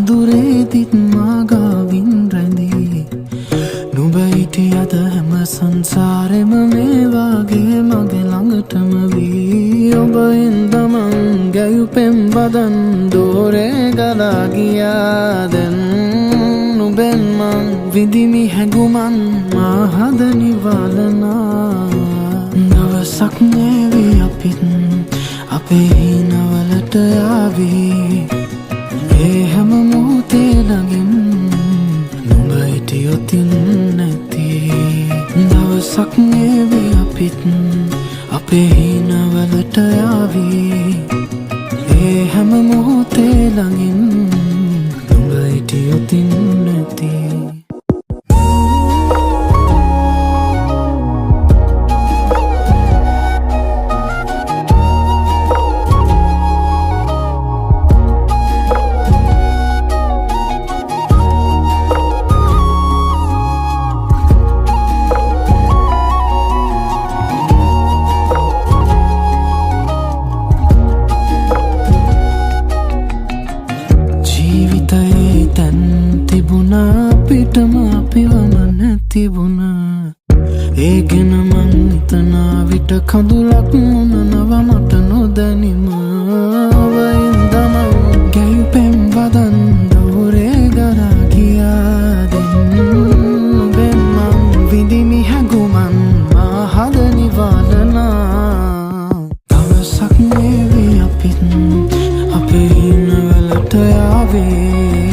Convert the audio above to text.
අඳුරේදිත් මාගාවින් රැඳී නුඹ හිටියද හැම සංසාරෙම මේ වාගේ මගේ ළඟටම වී ඔබ හින්දමං ගැයුපෙම් වදන් දෝරේ ගලා ගියා දැන් නුඹෙන් මං විඳිමි හැඟුමන් මා හද නිවලනා දවසක් නේවි අපිත් අපේ හිනවලට යාවී ඒ හැම මොහොතේ ළඟින් නුඹ හිටියොතින් නැති දවසක් නේවි අපිත් අපේ හිනවලට යාවී ඒ හැම මොහොතේ ළඟින් නුඹ හිටියොතින් නැති පිටම අපිවම නැතිබුණා ඒ ගැන මං හිතනා විට කඳුලක් මුණනව මට නොදැනිම වයින්දම ගැයුපෙම් වදන් දෝරේ ගලා ගියා දැන් නුඹෙන් මං විඳිමි හැඟුමන් මා හද නිවලනා දවසක් නේවි අපිත් අපේ හිනවලට යාවේ